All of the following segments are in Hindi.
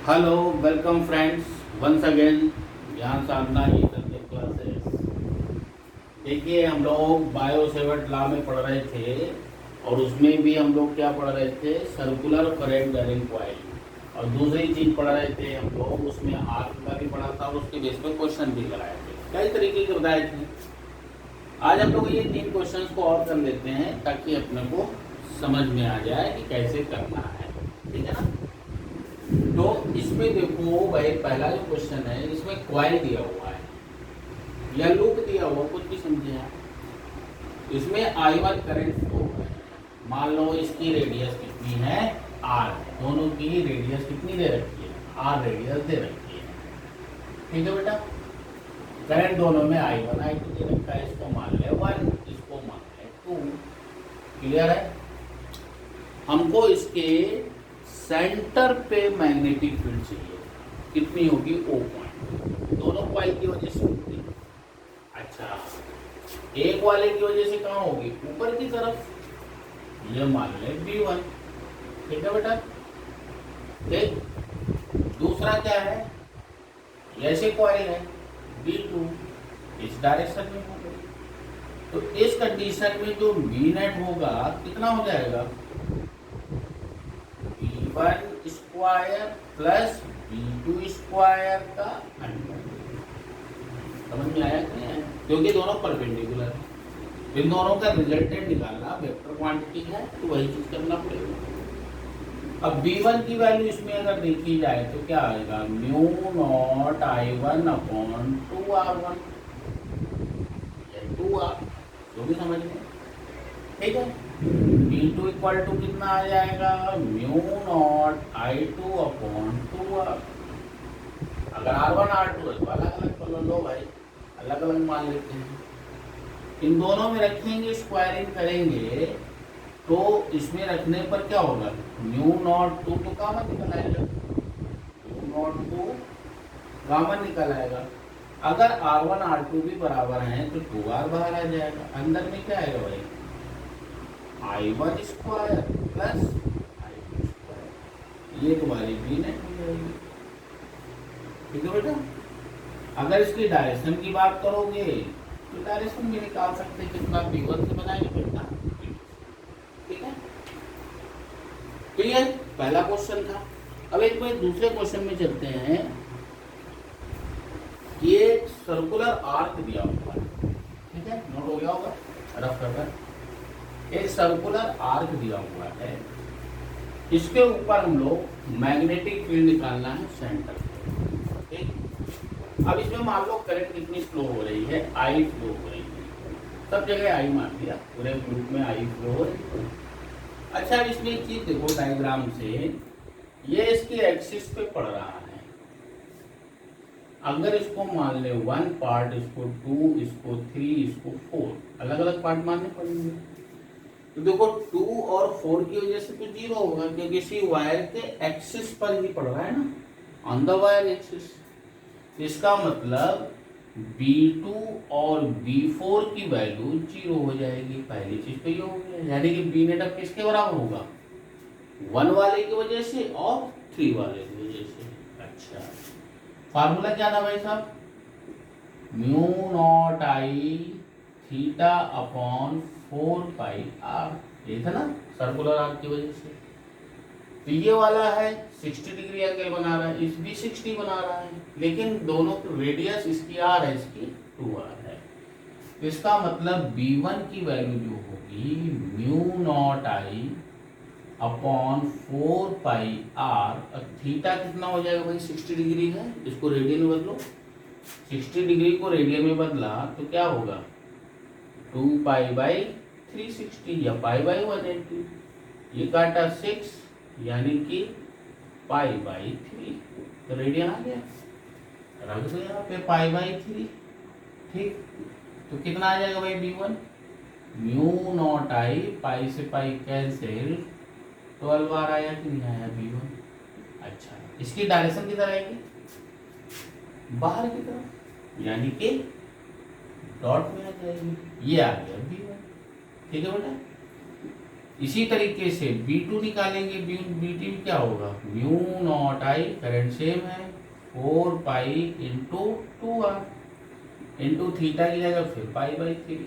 Hello welcome friends once again Gyan Sadhana ई सब्जेक्ट क्लासेस। देखिए हम लोग बायो सेवर्ट लॉ में पढ़ रहे थे और उसमें भी हम लोग क्या पढ़ रहे थे, सर्कुलर करंट बेरिंग कॉइल। और दूसरी चीज पढ़ रहे थे हम लोग, उसमें आर्क का भी पढ़ा था और उसके बेस पर क्वेश्चन भी कराए थे, कई तरीके के बताए थे। आज हम लोग ये 3 क्वेश्चंस को और कर लेते हैं ताकि अपने को समझ में आ जाए कि कैसे करना है। ठीक है ना। तो इसमें देखो भाई, पहला जो क्वेश्चन है इसमें क्वाइल दिया हुआ है या लूप दिया हुआ, कुछ भी समझे आप। इसमें I1 करंट फ्लो है। मान लो इसकी रेडियस कितनी है, R। दोनों की रेडियस कितनी दे रखी है, R रेडियस दे रखी है। ठीक है बेटा। करंट दोनों में I1 I2 दे रखा है। इसको मान ले 1, इसको मान ले 2। क्लियर है। हमको इसके सेंटर पे मैग्नेटिक फील्ड चाहिए, कितनी होगी, O पॉइंट। दोनों कॉइल की वजह से होगी। अच्छा, एक वाले की वजह से कहाँ होगी, ऊपर की तरफ। ये मान ले B1। ठीक है बेटा। ठीक। दूसरा क्या है, ऐसे कॉइल है B2, इस डायरेक्शन में होगा। तो इस कंडीशन में जो B नेट होगा कितना हो जाएगा, B1 square plus B2 square का अंडर। समझ में आया कि नहीं? क्योंकि दोनों परपेंडिकुलर है। इन दोनों का रिजल्टेंट निकालना वेक्टर क्वांटिटी है, तो वही चीज करना पड़ेगा। अब B1 की वैल्यू इसमें अगर देखी जाए तो क्या आएगा, mu naught I1 upon 2R1 या 2R, जो भी समझ में। ठीक है। B2 इक्वल टू कितना आ जाएगा, mu not I2 upon 2R। अगर R1 R2 है तो अलग अलग कर लो भाई, अलग अलग मान लेते हैं। इन दोनों में रखेंगे, स्क्वायरिंग करेंगे तो इसमें रखने पर क्या होगा, म्यू नॉट 2 तो कॉमन निकल आएगा, म्यू नॉट 2 कॉमन निकल आएगा। अगर R1 R2 भी बराबर हैं तो 2R बाहर आ जाएगा। अंदर में क्या आएगा भाई, I1 square plus I2 square. ये तुम्हारी B नेट हो जाएगी। ठीक है बेटा। अगर इसकी डायरेक्शन की बात करोगे तो डायरेक्शन भी निकाल सकते हैं, कितना B1 से बनाएंगे बेटा। ठीक है। तो ये पहला क्वेश्चन था। अब एक बार दूसरे क्वेश्चन में चलते हैं। ये सर्कुलर आर्क दिया हुआ है, ठीक है, नोट हो गया होगा रफ कर। एक सर्कुलर आर्क दिया हुआ है, इसके ऊपर हम लोग मैग्नेटिक फील्ड निकालना है सेंटर से। ठीक। अब इसमें मान लो करंट कितनी फ्लो हो रही है, I फ्लो हो रही है। सब जगह I मान लिया, पूरे ग्रुप में I फ्लो हो रही है। अच्छा, अब इसमें एक चीज देखो डायग्राम से, ये इसकी एक्सिस पे पड़ रहा है। अगर इसको मान ले 1 पार्ट, इसको 2, इसको 3, इसको 4, अलग अलग पार्ट मानने पड़ेंगे। तो देखो 2 और 4 की वजह से तो 0 होगा, क्योंकि इसी वायर के एक्सिस पर ही पड़ रहा है ना, ऑन द वायर एक्सिस। इसका मतलब B2 और B4 की वैल्यू 0 हो जाएगी। पहली चीज तो ये हो गया, यानी कि B नेट अब किसके बराबर होगा, 1 वाले की वजह से और 3 वाले की वजह से। अच्छा, फार्मूला क्या था भाई साहब, mu naught I theta upon 4πr, ये था ना सर्कुलर आर्क की वजह से। तो ये वाला है 60 डिग्री एंगल बना रहा है, इस भी 60 बना रहा है, लेकिन दोनों की रेडियस, इसकी R है, इसकी 2R है। तो इसका मतलब B1 की वैल्यू जो होगी, mu naught I upon 4πr। अब थीटा कितना हो जाएगा भाई, 60 डिग्री है, इसको रेडियन में बदलो। 60 डिग्री को रेडियन में बदला तो क्या होगा, 2π/360 या π/180। ये काटा 6 यानी कि π/3, तो रेडियन आ गया, रख दो यहाँ पे π/3। ठीक। तो कितना आ जाएगा भाई B1, म्यू नॉट I, पाई से पाई कैंसिल, 12R आया कि नहीं आया B1। अच्छा, इसकी डायरेक्शन किधर आएगी, बाहर की तरफ, यानी कि डॉट में आ जाएगी। ये आ गया B1। ठीक है बेटा। इसी तरीके से B2 निकालेंगे, BT क्या होगा, mu not I, current same है, 4 pi into 2R into theta की जगह फिर पाई/3।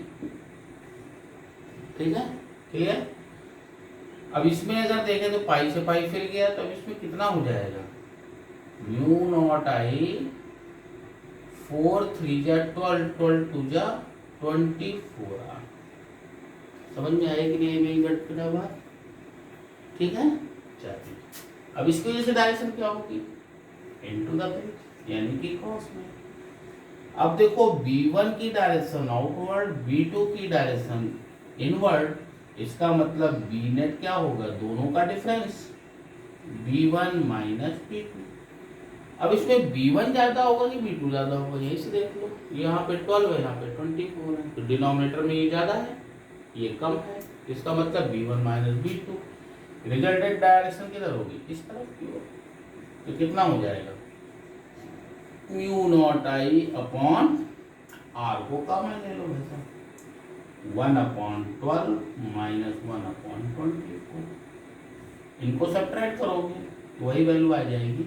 ठीक है, क्लियर। अब इसमें अगर देखें तो पाई से पाई फिर गया, तो अब इसमें कितना हो जाएगा, म्यू नॉट आई 4 3 जा 12, 12 2 जा 24R। समझ में आएगी नहीं मेरी गणना बात, ठीक है। चलिए, अब इसकी वजह से डायरेक्शन क्या होगी, इनटू द पेज यानी कि क्रॉस में। अब देखो B1 की डायरेक्शन आउटवर्ड, B2 की डायरेक्शन इनवर्ड, इसका मतलब B नेट क्या होगा, दोनों का डिफरेंस B1 माइनस B2। अब इसमें B1 ज्यादा होगा कि B2 ज्यादा होगा, यही से देख लो, यहाँ पे 12 है, यहाँ पे 24 है, तो डिनोमिनेटर में ये ज्यादा है ये कम है, इसका मतलब B1 minus B2। Resultant direction किधर होगी, इस तरफ की ओर, तो कितना हो जाएगा, mu not I upon R को कॉमन ले लो वैसा, 1/12 माइनस 1/24। इनको सब्ट्रैक्ट करोगे तो वही वैल्यू आ जाएगी,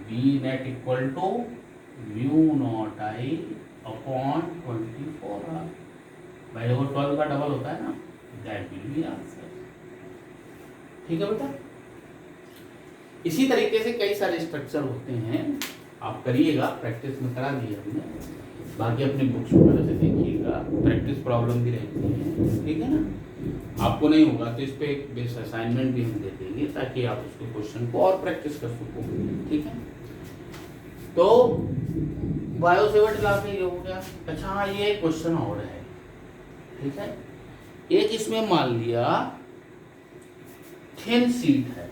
B net equal to mu not I upon 24R। भाई देखो 12 का डबल होता है ना, दैट विल बी आंसर। ठीक है बेटा, इसी तरीके से कई सारे स्ट्रक्चर होते हैं, आप करिएगा, प्रैक्टिस में करा दिए हमने, बाकी अपनी बुक्स वगैरह से देखिएगा, प्रैक्टिस प्रॉब्लम भी रहती है, ठीक है ना। आपको नहीं होगा तो इस पे एक बेस असाइनमेंट भी हम दे देंगे ताकि आप उसके क्वेश्चन को और प्रैक्टिस कर सको, ठीक है। तो बायो-सेवर्ट लॉ में ये हो गया। अच्छा हाँ, ये क्वेश्चन और है, ठीक है। एक इसमें मान लिया थिन शीट है,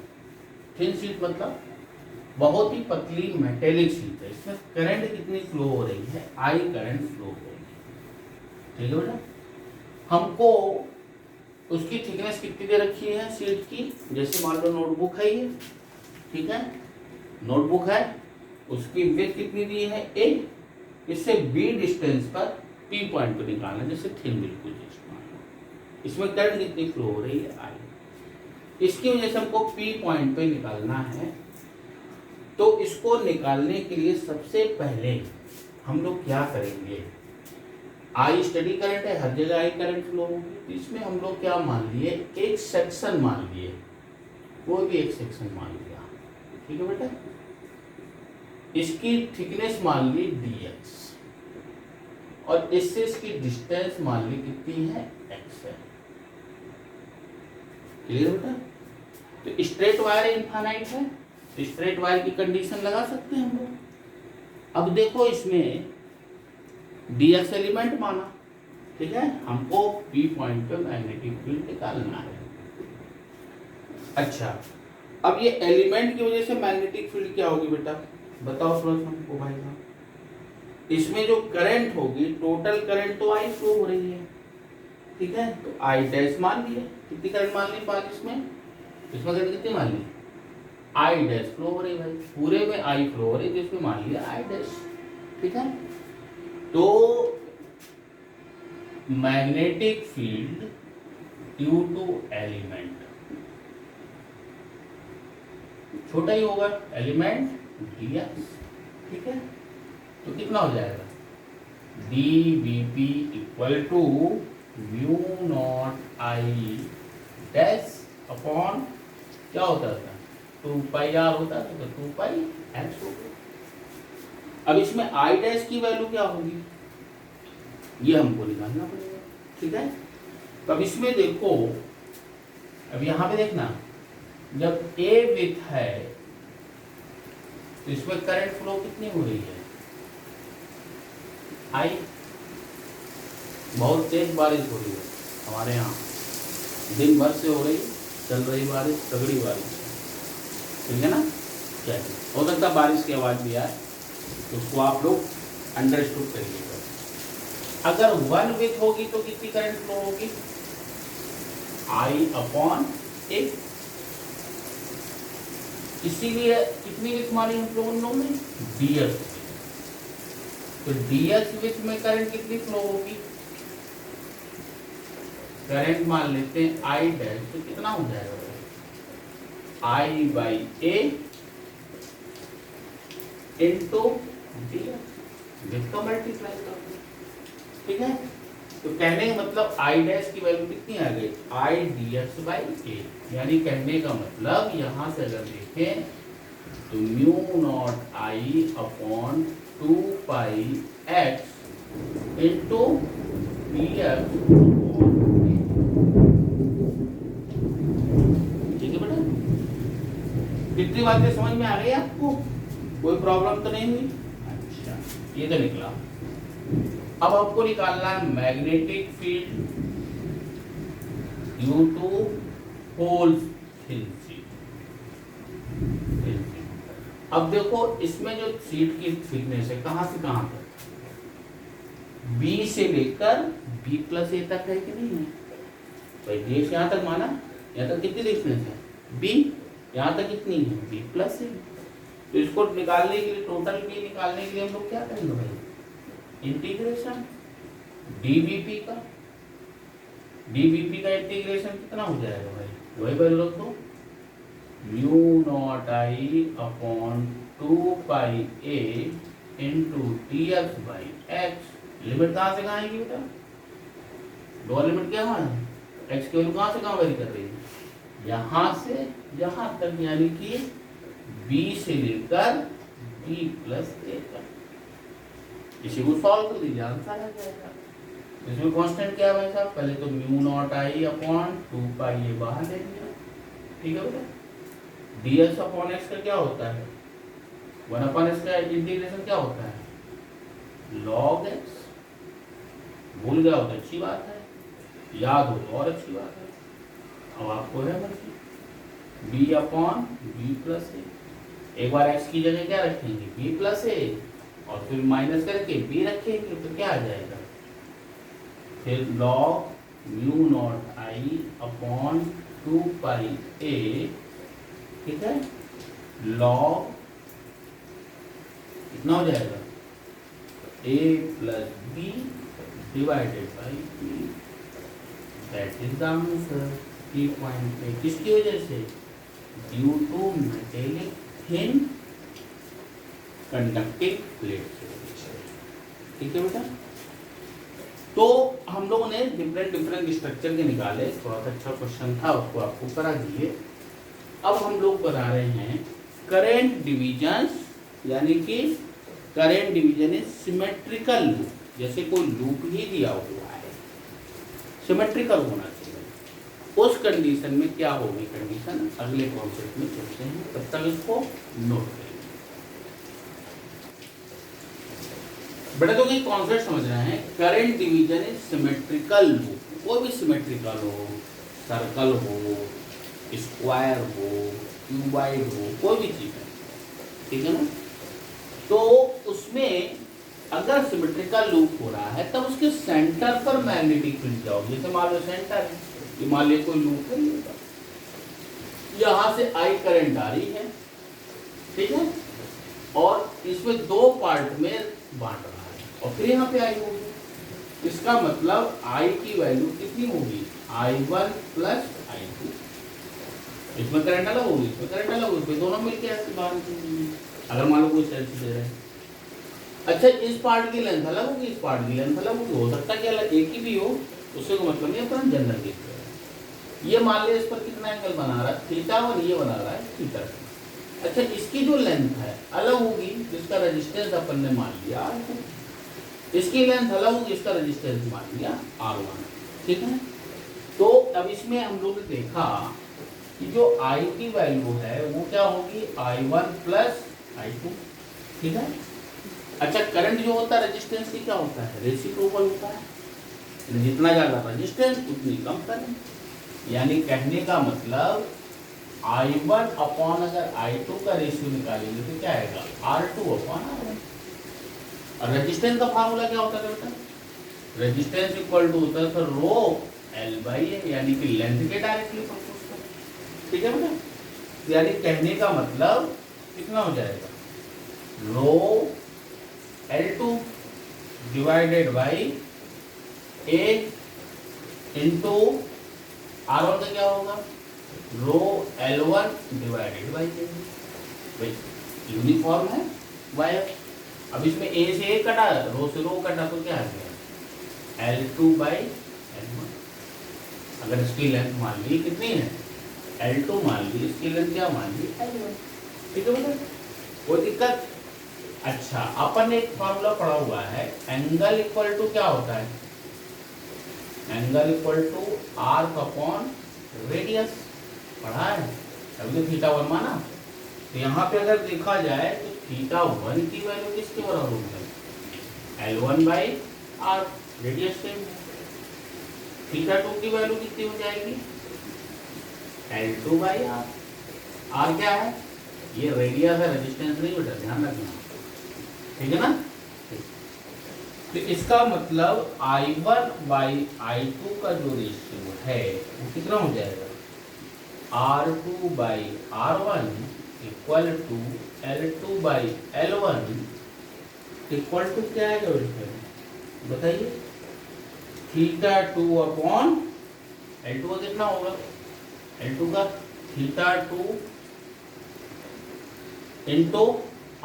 थिन शीट मतलब बहुत ही पतली मेटेलिक शीट है, इसमें करंट कितनी फ्लो हो रही है, आई करंट फ्लो हो रही है, ठीक है बेटा। हमको उसकी थिकनेस कितनी दे रखी है शीट की, जैसे मान लो नोटबुक है ये, ठीक है, नोटबुक है, उसकी विड्थ कितनी दी है A, इससे B डिस्टेंस पर P पॉइंट पर निकालना, जैसे थिन बिल्कुल इसमें करंट कितनी फ्लो हो रही है I, इसकी वजह से हमको P पॉइंट पे निकालना है। तो इसको निकालने के लिए सबसे पहले हम लोग क्या करेंगे, आई स्टडी करंट है, हर जगह आई करंट फ्लो होगी, तो इसमें हम लोग क्या मान लिए, एक सेक्शन मान लिए, कोई भी एक सेक्शन मान लिया, ठीक है बेटा। इसकी थिकनेस मान ली dx और इससे इसकी डिस्टेंस मान ली कितनी है, x है, क्लियर बेटा। तो स्ट्रेट वायर इनफाइनाइट है, तो स्ट्रेट वायर की कंडीशन लगा सकते हैं हम लोग। अब देखो इसमें dx एलिमेंट माना, ठीक है, हमको P पॉइंट पे मैग्नेटिक फील्ड निकालना है। अच्छा, अब ये एलिमेंट की वजह से मैग्नेटिक फील्ड क्या होगी बेटा, बताओ थोड़ा सा हमको भाई साहब। इसमें जो करंट होगी, टोटल करंट तो आई फ्लो हो रही है, ठीक है, तो आई डैश मान लिए, कितनी करंट मान ली 5, इसमें करंट कितनी मान ली, आई डैश फ्लो हो रही भाई, पूरे में आई फ्लो हो रही, तो इसमें मान लिया आई डैश, ठीक है। तो magnetic field due to element छोटा ही होगा, एलिमेंट dx, ठीक है, तो कितना हो जाएगा, dVp equal to mu not I dash upon क्या होता था, 2πr होता था, तो 2πx हो गया। अब इसमें आई डैश की वैल्यू क्या होगी, ये हमको निकालना पड़ेगा, ठीक है। तो अब इसमें देखो, अब यहाँ पे देखना, जब A विथ है तो इसमें करंट फ्लो कितनी हो रही है, आई, बहुत तेज बारिश हो रही है हमारे यहाँ, दिन भर से हो रही, चल रही बारिश, तगड़ी बारिश, ठीक है ना। क्या हो सकता है बारिश की आवाज़ भी आए, तो उसको आप लोग अंडरस्टूड करिएगा। अगर 1 विथ होगी तो कितनी करंट फ्लो होगी, I/A, इसीलिए कितनी विथ मानी हम लोगों ने, dx, तो dx विथ में करंट कितनी फ्लो होगी, करंट मान लेते हैं आई डैश, तो कितना हो जाएगा आई बाई ए इंटू डी जिसको मल्टीप्लाई कर दो, ठीक है। तो कहने का मतलब आई डैश की वैल्यू कितनी आ गई आई डी एक्स बाई ए, यानी कहने का मतलब यहां से अगर देखें तो mu not I upon 2 pi x into D x, ठीक है बेटा। कितनी बातें समझ में आ गई आपको, कोई प्रॉब्लम तो नहीं हुई? अच्छा, ये तो निकला। अब आपको निकालना है magnetic field due to holes in sheet. अब देखो इसमें जो सीट की थिकनेस है कहां से कहां तक, बी से लेकर बी प्लस ए तक है कि नहीं है? तो ये यहां तक माना, यहां तक कितनी थिकनेस है बी, यहां तक कितनी है बी प्लस ए। तो इसको निकालने के लिए, टोटल बी निकालने के लिए हम लोग क्या करेंगे भाई, इंटीग्रेशन डीवीपी का, डीवीपी का इंटीग्रेशन कितना हो जाएगा भाई, वही बोल लो तो mu not I upon 2 pi A into D x by x. Limit कहाँ से कहाँ आएगी बेटा, लोअर लिमिट क्या है, एक्स की वैल्यू कहाँ से कहाँ वेरी कर रही है, यहाँ से यहाँ तक, यानी कि बी से लेकर बी प्लस ए तक। इसी को सॉल्व कर दीजिए, आंसर आ जाएगा। इसमें कांस्टेंट क्या है भाई साहब, पहले तो mu not I upon 2 pi ए बाहर ले लिया, ठीक है बेटा। डी एक्स अपॉन एक्स का क्या होता है, 1 अपॉन एक्स का इंटीग्रेशन क्या होता है लॉग एक्स। भूल गया हो तो अच्छी बात है, याद हो तो और अच्छी बात है। अब आपको है बल्कि बी अपॉन बी प्लस ए, एक बार एक्स की जगह क्या रखेंगे बी प्लस ए, और फिर माइनस करके बी रखेंगे तो क्या आ जाएगा, फिर log mu not I upon 2 pi A, ठीक है, लॉग कितना हो जाएगा a plus B divided by B, that is the answer 3.8। किसकी वजह से, due to metallic thin conducting plate की वजह से, ठीक है बेटा। तो हम लोगों ने डिफरेंट स्ट्रक्चर के निकाले, थोड़ा सा अच्छा क्वेश्चन था, उसको आपको करा दिए। अब हम लोग बना रहे हैं करेंट डिविजन, यानी कि current division is symmetrical loop. जैसे कोई लूप ही दिया हुआ है, सिमेट्रिकल होना चाहिए, उस कंडीशन में क्या होगी कंडीशन, अगले कॉन्सेप्ट में चलते हैं, तब तक इसको नोट करेंगे। बेटा तो ये कॉन्सेप्ट समझ रहे हैं, current division is symmetrical loop. कोई भी सिमेट्रिकल हो, सर्कल हो, स्क्वायर हो, क्यूबाइड हो, कोई भी चीज है, ठीक है ना। तो उसमें अगर सिमेट्रिकल लूप हो रहा है तब उसके सेंटर पर मैग्नेटिक फील्ड क्या होगी। जैसे मान लो सेंटर है, ये मान लो कोई लूप है, यहां से आई करंट आ रही है, ठीक है, और इसमें 2 पार्ट में बांट रहा है, और फिर यहाँ पे आई होगी। इसका मतलब आई की वैल्यू कितनी होगी, I1 प्लस I2। इसमें करंट अलग होगी, इसमें करंट अलग होगी, दोनों मिलकर ऐसे बाहर निकलेंगे। अगर मान लो कोई सेल्स दे रहे हैं, अच्छा इस पार्ट की लेंथ अलग होगी, इस पार्ट की लेंथ अलग होगी, हो सकता है कि अलग एक ही भी हो, उससे कोई मतलब नहीं, अपन जनरल केस कर। ये मान लिया इस पर कितना एंगल बना रहा है θ1, ये बना रहा है θ2। अच्छा इसकी जो लेंथ है अलग होगी, जिसका रेजिस्टेंस अपन ने मान लिया R2, इसकी लेंथ अलग होगी, इसका रेजिस्टेंस मान लिया R1, ठीक है। तो अब इसमें हम लोग ने देखा कि जो I की वैल्यू है वो क्या होगी I1 प्लस I2, ठीक है। अच्छा करंट जो होता है रेजिस्टेंस की क्या होता है, रेसिप्रोकल होता है, जितना ज्यादा रेजिस्टेंस उतनी कम करंट। यानी कहने का मतलब I1 अपॉन अगर I2 का रेशियो निकालेंगे तो क्या आएगा R2 अपॉन R1। और रेजिस्टेंस का फार्मूला क्या होता है बेटा, रेजिस्टेंस इक्वल टू होता है रो L बाई ए, यानी कि लेंथ के डायरेक्टली प्रोपोर्शनल, ठीक है बेटा। यानी कहने का मतलब कितना हो जाएगा, रो L2 divided by A into R1 का क्या होगा, रो L1 डिवाइडेड बाई भाई यूनिफॉर्म है वायर। अब इसमें ए से ए कटा, रो से रो कटा, तो क्या आ गया L2 बाई L1। अगर इसकी लेंथ मान ली कितनी है L2 मान ली, इसकी लेंथ क्या मान ली L1। ठीक है बेटा, कोई दिक्कत? अच्छा, अपन एक फॉर्मूला पढ़ा हुआ है, एंगल इक्वल टू क्या होता है, angle equal to arc upon radius, पढ़ा है अभी तो थीटा 1 माना। तो यहाँ पे अगर देखा जाए तो थीटा 1 की वैल्यू किसके बराबर होगी, L1 by R, radius same है। थीटा 2 की वैल्यू कितनी हो जाएगी, L2 बाई आर। आर क्या है, ये रेडियस है, रेजिस्टेंस नहीं बेटा, ध्यान रखना, ठीक है ना। तो इसका मतलब I1 बाई I2 का जो रेशियो है वो कितना हो जाएगा, R2 by R1 equal to L2 by L1 equal to क्या है बताइए, थीटा 2 अपॉन L2 का कितना होगा, L2 का थीटा 2 इंटू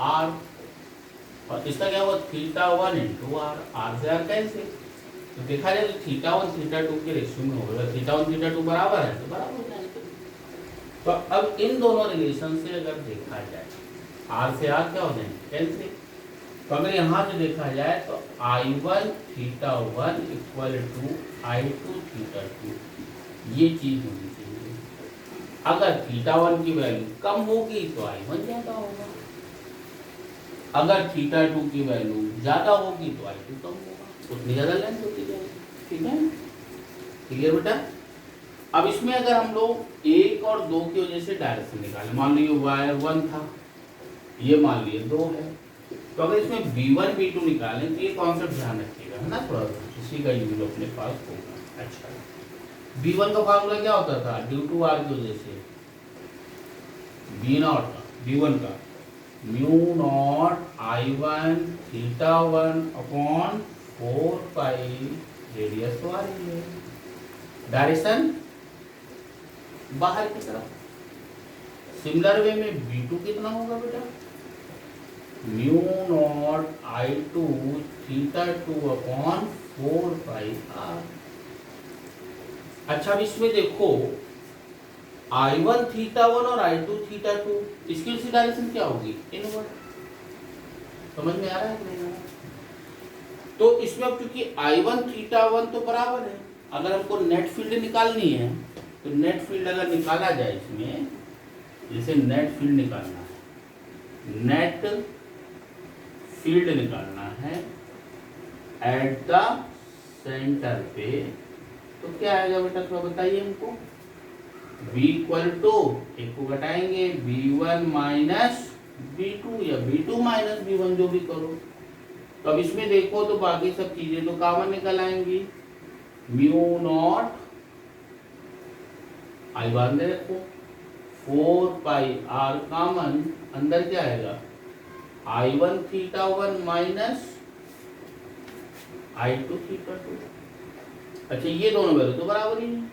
R, और इसका क्या हुआ थीटा 1 इंटू आर, आर से आर कैंसिल। तो देखा जाए तो थीटा 1 थीटा 2 के रेशियो में होगा, थीटा 1 थीटा 2 बराबर है तो बराबर हो जाएंगे। तो अब इन दोनों रिलेशन से अगर देखा जाए, आर से आर क्या हो जाएंगे कैंसिल। तो अगर यहाँ से देखा जाए तो I1 theta 1 equal to I2 theta 2, ये चीज होनी चाहिए। अगर थीटा 1 की वैल्यू कम होगी तो I1 ज्यादा होगा, अगर थीटा 2 की वैल्यू ज्यादा होगी तो I2 कम होगा, उतनी ज्यादा लेंथ होती जाएगी। ठीक है, क्लियर बेटा। अब इसमें अगर हम लोग 1 और 2 की वजह से डायरेक्शन निकालें, मान लीजिए वायर 1 था, ये मान लीजिए 2 है, तो अगर इसमें B1 B2 निकालें तो ये कॉन्सेप्ट ध्यान रखिएगा, है ना, थोड़ा इसी का यूज अपने पास होगा। अच्छा, B1 का फार्मूला क्या होता था, ड्यू टू आर की वजह से B0 का, B1 का mu naught I1 theta 1 upon 4 पाई रेडियस तो आ रही है, डायरेक्शन बाहर की तरफ। सिमिलर वे में B2 कितना होगा बेटा, mu not I2 theta 2 upon 4 pi R. अच्छा, अब इसमें देखो I1 थीटा 1 और I2 थीटा 2, इसकी उसकी डायरेक्शन क्या होगी, इनवर्ड। समझ में आ रहा है कि नहीं आ रहा? तो इसमें अब क्योंकि I1 थीटा 1 तो बराबर है, अगर हमको नेट फील्ड निकालनी है तो नेट फील्ड अगर निकाला जाए इसमें, जैसे नेट फील्ड निकालना है, नेट फील्ड निकालना है एट द सेंटर पे, तो क्या आएगा बेटा, थोड़ा बताइए हमको। B इक्वल टू, एक को घटाएंगे B1 माइनस B2 या B2 माइनस B1, जो भी करो। तो अब इसमें देखो तो बाकी सब चीजें तो कॉमन निकल आएंगी, म्यू नॉट आई बांध दे रखो, 4 पाई आर कॉमन, अंदर क्या आएगा I1 theta 1 minus I2 theta 2। अच्छा, ये दोनों वैल्यू तो बराबर ही है,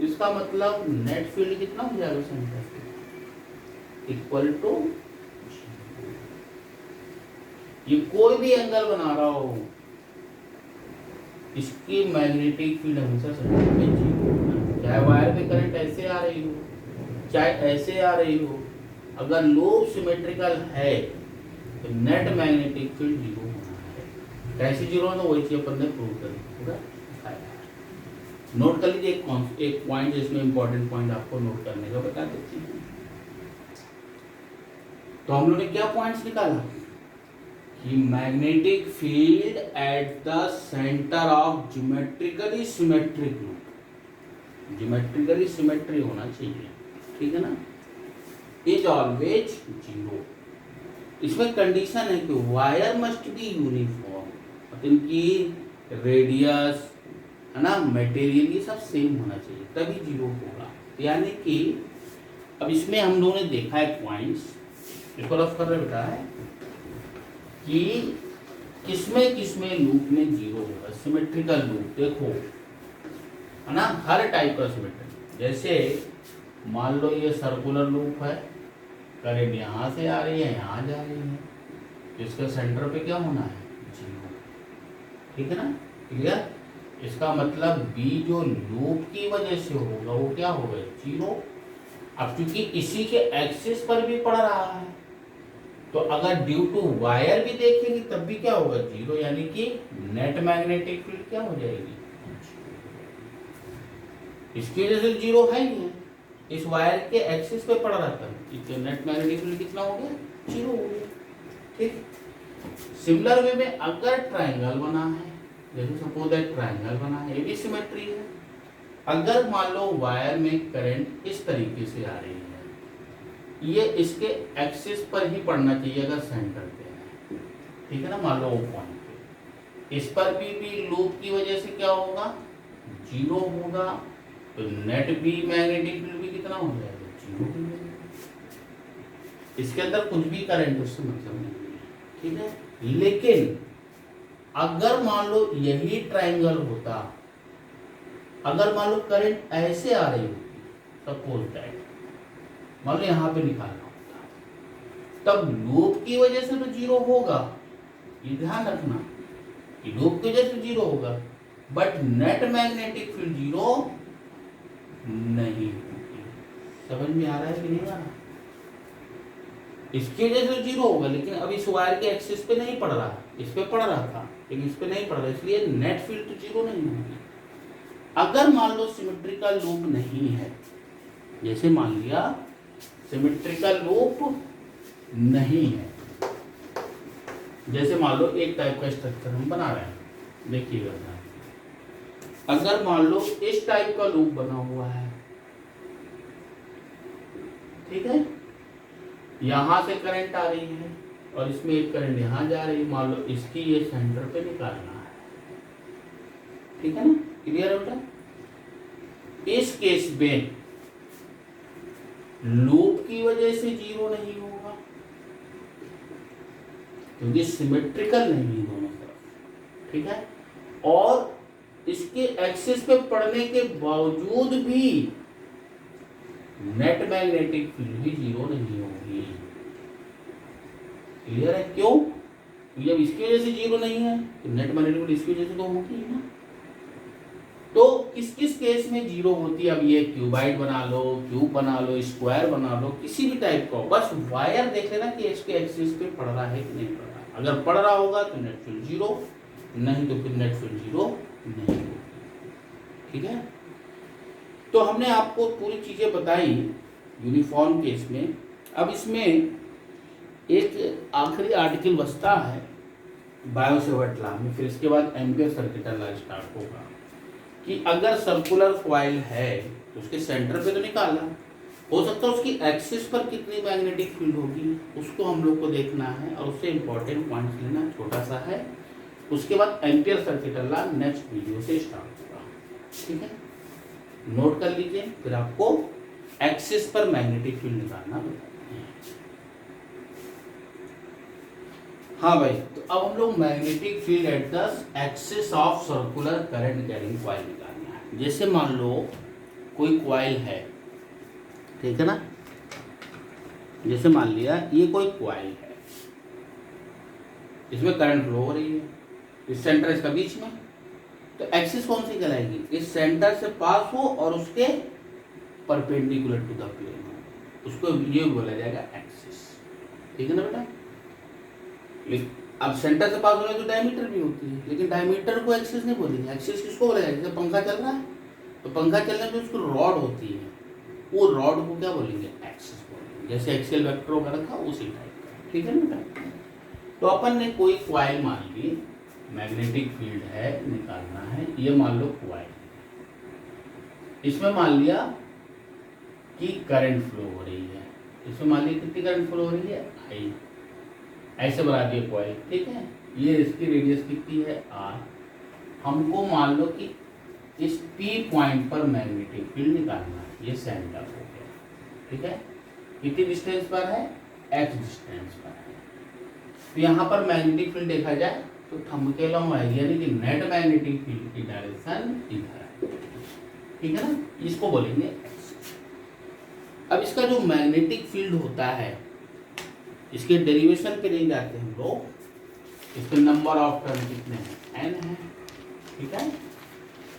इसका मतलब नेट फील्ड कितना हो जाएगा सेंटर इक्वल टू, ये कोई भी एंगल बना रहा हो, इसकी मैग्नेटिक फील्ड हमेशा सेंटर पे जीरो, चाहे वायर पे करंट ऐसे आ रही हो चाहे ऐसे आ रही हो, अगर लूप सिमेट्रिकल है तो नेट मैग्नेटिक फील्ड जीरो होना है। कैसे जीरो होना, वही चीज अपन ने प्रूव करी, नोट कर लीजिए। एक पॉइंट जिसमें इंपॉर्टेंट पॉइंट आपको नोट करने का बता देती हूँ। तो हम लोग ने क्या पॉइंट्स निकाला कि magnetic field at the centre of geometrically symmetric loop, geometrically symmetry होना चाहिए, ठीक है ना, इज ऑलवेज जीरो। इसमें कंडीशन है कि वायर मस्ट बी यूनिफॉर्म, इनकी रेडियस है ना, मटेरियल, ये सब सेम होना चाहिए तभी जीरो होगा। यानी कि अब इसमें हम लोगों ने देखा है पॉइंट्स, इसको रफ कर रहे बेटा है कि किसमें किसमें लूप में जीरो होगा, सिमेट्रिकल लूप। देखो है ना, हर टाइप का सिमेट्री। जैसे मान लो ये सर्कुलर लूप है, करंट यहाँ से आ रही है, यहाँ जा रही है, तो इसका सेंटर पे क्या होना है, 0। ठीक है ना, क्लियर। इसका मतलब बी जो लूप की वजह से होगा वो क्या होगा, 0। अब क्योंकि इसी के एक्सिस पर भी पड़ रहा है, तो अगर ड्यू टू वायर भी देखेंगे तब भी क्या होगा, 0, यानी कि नेट मैग्नेटिक फील्ड क्या हो जाएगी, इसकी वजह से 0 है ही है, इस वायर के एक्सिस पे पड़ रहा था, इसका नेट मैग्नेटिक फील्ड कितना हो गया, 0 हो गया। ठीक, सिमिलर वे में अगर ट्राइंगल बना है, जैसे सपोज दैट ट्राइंगल बना है, ये भी सिमेट्री है। अगर मान लो वायर में करंट इस तरीके से आ रही है, ये इसके एक्सिस पर ही पड़ना चाहिए अगर सेंटर पे है, ठीक है ना, मान लो वो पॉइंट पे, इस पर भी लूप की वजह से क्या होगा, 0 होगा, तो नेट भी मैग्नेटिक फील्ड भी कितना हो जाएगा, 0 हो जाएगा। इसके अंदर कुछ भी करंट उससे मतलब नहीं है, ठीक है। लेकिन अगर मान लो यही ट्राइंगल होता, अगर मान लो करंट ऐसे आ रही होती, सपोज दैट मान लो यहाँ पे निकालना होता, तब लूप की वजह से तो 0 होगा, ये ध्यान रखना कि लूप की वजह से 0 होगा, बट नेट मैग्नेटिक फील्ड 0 नहीं होगी। समझ में आ रहा है कि नहीं आ रहा, इसकी वजह से 0 होगा, लेकिन अब इस वायर के एक्सिस पे नहीं पड़ रहा, इस पे पड़ रहा था लेकिन इस पे नहीं पड़ रहा, इसलिए नेट फील्ड तो 0 नहीं होगी। अगर मान लो सिमेट्रिकल लूप नहीं है, जैसे मान लिया सिमेट्रिकल लूप नहीं है, जैसे मान लो एक टाइप का स्ट्रक्चर हम बना रहे हैं, देखिएगा, अगर मान लो इस टाइप का लूप बना हुआ है, ठीक है, यहां से करंट आ रही है और इसमें एक करंट यहां जा रही है, मान लो इसकी ये सेंटर पे निकालना है, ठीक है ना, क्लियर है बेटा। इस केस में लूप की वजह से 0 नहीं होगा, क्योंकि सिमेट्रिकल नहीं है दोनों तरफ, ठीक है, और इसके एक्सिस पे पड़ने के बावजूद भी नेट मैग्नेटिक फील्ड भी 0 नहीं होगी। क्लियर है, क्यों, जब इसकी वजह से 0 नहीं है तो नेट मैग्नेटिक फील्ड इसकी वजह से तो होगी ना। तो किस किस केस में 0 होती है, अब ये क्यूबाइड बना लो, क्यूब बना लो, स्क्वायर बना लो, किसी भी टाइप का, बस वायर देख लेना कि इसके एक्सिस पे पड़ रहा है कि नहीं पड़ रहा, अगर पड़ रहा होगा तो नेट फील्ड 0, नहीं तो फिर नेट फील्ड 0 नहीं होगी, ठीक है। तो हमने आपको पूरी चीजें बताई यूनिफॉर्म केस में। अब इसमें एक आखिरी आर्टिकल बचता है बायो-सेवर्ट लॉ में, फिर इसके बाद एम्पियर सर्किट लॉ स्टार्ट होगा कि अगर सर्कुलर कॉइल है तो उसके सेंटर पे तो निकाला, हो सकता है उसकी एक्सिस पर कितनी मैग्नेटिक फील्ड होगी उसको हम लोग को देखना है, और उससे इंपॉर्टेंट पॉइंट्स लेना, छोटा सा है। उसके बाद ampere circuit law next video से स्टार्ट होगा, ठीक है, नोट कर लीजिए। फिर आपको एक्सिस पर मैग्नेटिक फील्ड निकालना बताएंगे। हाँ भाई, तो अब हम लोग magnetic field at the axis of circular current carrying coil निकालना है। जैसे मान लो कोई कॉइल है, ठीक है ना, जैसे मान लिया ये कोई कॉइल है, इसमें करंट फ्लो हो रही है, इस सेंटर इसका बीच में, तो एक्सिस कौन सी कहलाएगी, इस सेंटर से पास हो और उसके परपेंडिकुलर टू द प्लेन हो, उसको ये बोला जाएगा एक्सिस, ठीक है ना बेटा। अब सेंटर से पास होने तो डायमीटर भी होती है, लेकिन डायमीटर को एक्सिस नहीं बोलेंगे, एक्सिस किसको बोला जाएगा, जैसे पंखा चल रहा है तो पंखा चलने में उसको रॉड होती है, वो रॉड को क्या बोलेंगे, एक्सिस बोलेंगे, जैसे एक्सियल वेक्टर वगैरह था उसी टाइप का, ठीक है ना बेटा। तो अपन ने कोई कॉइल मान ली, मैग्नेटिक फील्ड है, निकालना है, ये मान लो कॉइल, इसमें मान लिया कि करंट फ्लो हो रही है, इसमें मान लिया कितनी करंट फ्लो हो रही है, आई, ऐसे बना दिए कॉइल, ठीक है, ये इसकी रेडियस कितनी है, आर। हमको मान लो कि इस पी पॉइंट पर मैग्नेटिक फील्ड निकालना है, ये सेंटर हो गया, ठीक है, कितनी डिस्टेंस पर है, एक्स डिस्टेंस पर है। तो यहाँ पर मैग्नेटिक फील्ड देखा जाए तो थंब के लॉन्ग है, यानी कि नेट मैग्नेटिक फील्ड की डायरेक्शन इधर है, ठीक है ना, इसको बोलेंगे एक्स। अब इसका जो मैग्नेटिक फील्ड होता है, इसके डेरिवेशन पे नहीं जाते हम लोग, इसके नंबर ऑफ टर्न कितने हैं, एन है, ठीक है।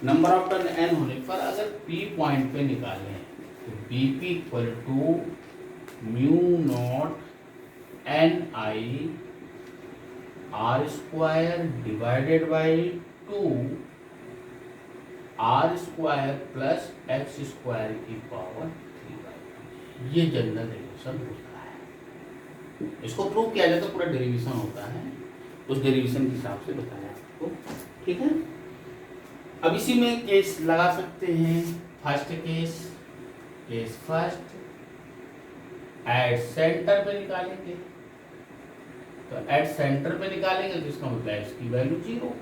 नंबर ऑफ टर्न एन होने पर अगर पी पॉइंट पे निकालें तो BP equal to mu not N I R square divided by 2 R square plus X square की पावर 3/2। ये जनरल डेरिवेशन होता है। इसको प्रूव किया जाए तो पूरा डेरिवेशन होता है, उस डेरिवेशन के हिसाब से बताया आपको, ठीक है। अब इसी में केस लगा सकते हैं। First case first, at centre पे निकालेंगे, तो एट सेंटर पे निकालेंगे तो इसका मतलब एक्स की वैल्यू 0।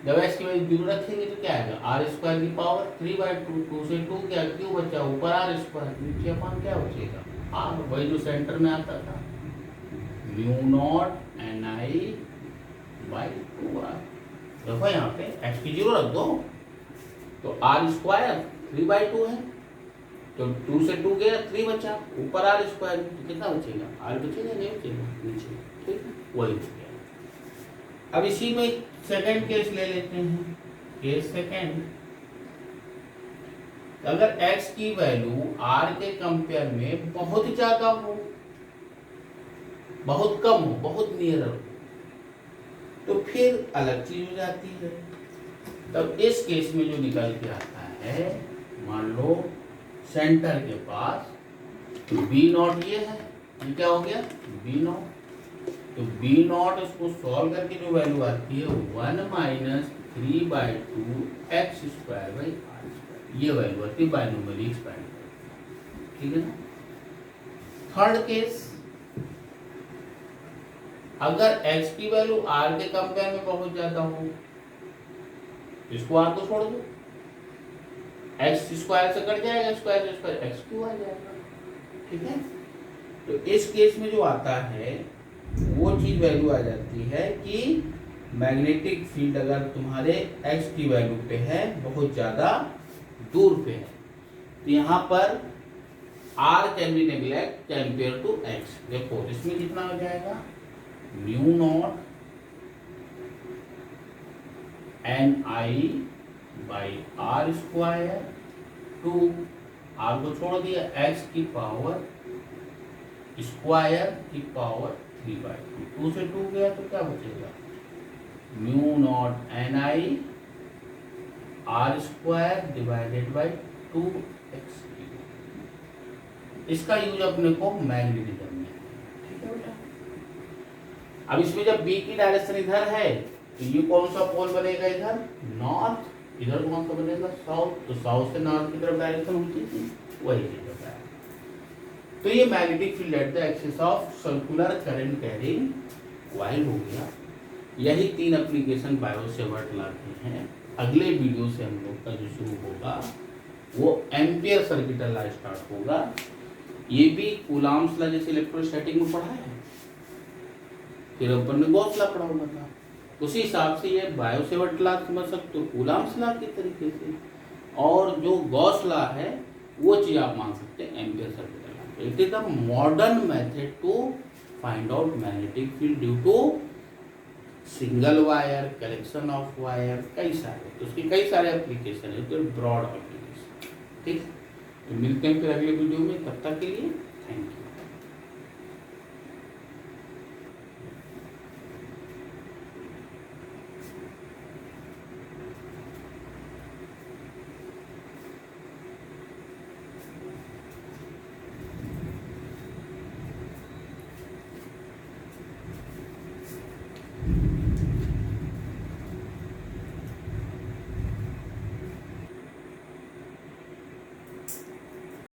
जब एक्स की वैल्यू 0 रखेंगे तो क्या आएगा, आर स्क्वायर की पावर 3/2, 2 से 2 क्या क्यों बचा, ऊपर आर स्क्वायर, नीचे अपन क्या बचेगा आर, वही जो सेंटर में आता था, mu not N I by 2 R. देखो यहाँ पे एक्स की 0 रख दो तो आर स्क्वायर 3/2 है, तो 2 से 2 गया 3 बचा, ऊपर आर स्क्वायर कितना बचेगा, आर बचेगा नहीं बचेगा नीचे, ठीक है, वही हो गया। अब इसी में सेकंड केस ले लेते हैं। केस सेकंड, अगर x की वैल्यू r के कंपेयर में बहुत ज्यादा हो, बहुत कम हो, बहुत नियर हो, तो फिर अलग चीज हो जाती है। तब इस केस में जो निकल के आता है, मान लो सेंटर के पास तो बी नॉट ये है, ये क्या हो गया बी नॉट, तो बी नॉट इसको सॉल्व करके जो वैल्यू आती है 1 minus 3/2 X square by R square, ये वैल्यू आती है बायनोमियल एक्सपेंड, ठीक है ना। थर्ड केस, अगर x की वैल्यू r के कंपेयर में बहुत ज्यादा हो, इसको r को छोड़ दो, एक्स स्क्वायर से कट जाएगा, स्क्वायर से स्क्वायर एक्स क्यू आ जाएगा, ठीक है। तो इस केस में जो आता है वो चीज वैल्यू आ जाती है कि मैग्नेटिक फील्ड अगर तुम्हारे एक्स की वैल्यू पे है, बहुत ज्यादा दूर पे है, तो यहाँ पर r can be neglect compare to x। देखो इसमें कितना हो जाएगा, mu not N I by R square, 2 R को छोड़ दिया, एक्स की पावर स्क्वायर की पावर 3/2, 2 से 2 गया तो क्या बचेगा, mu not N I R square divided by 2x। इसका यूज अपने को मैग्नेटिज्म में, ठीक है बेटा। अब इसमें जब बी की डायरेक्शन इधर है तो ये कौन सा पोल बनेगा, इधर नॉर्थ, इधर कौन सा बनेगा साउथ, तो साउथ से नॉर्थ की तरफ डायरेक्शन होती थी, वही चीज होता है। तो ये magnetic field at the axis of circular current carrying coil हो गया। यही 3 एप्लीकेशन बायो सेवर्ट लॉ के हैं। अगले वीडियो से हम लोग का जो शुरू होगा वो एम्पियर सर्किट लॉ स्टार्ट होगा। ये भी कूलॉम्स लॉ जैसे इलेक्ट्रोस्टैटिक में पढ़ा है, फिर अपन ने गॉस लॉ पढ़ा हुआ था, उसी हिसाब से ये बायो सेवर्ट लॉ समझ सकते हो कूलॉम्स लॉ के तरीके से, और जो गॉस लॉ है वो चीज आप मान सकते हैं Ampere circuit law. It is the modern method to find out magnetic field due to single wire, collection of wire, कई सारे, तो उसके कई सारे एप्लीकेशन है, तो ब्रॉड एप्लीकेशन, ठीक है। तो मिलते हैं फिर अगले वीडियो में, तब तक के लिए थैंक यू।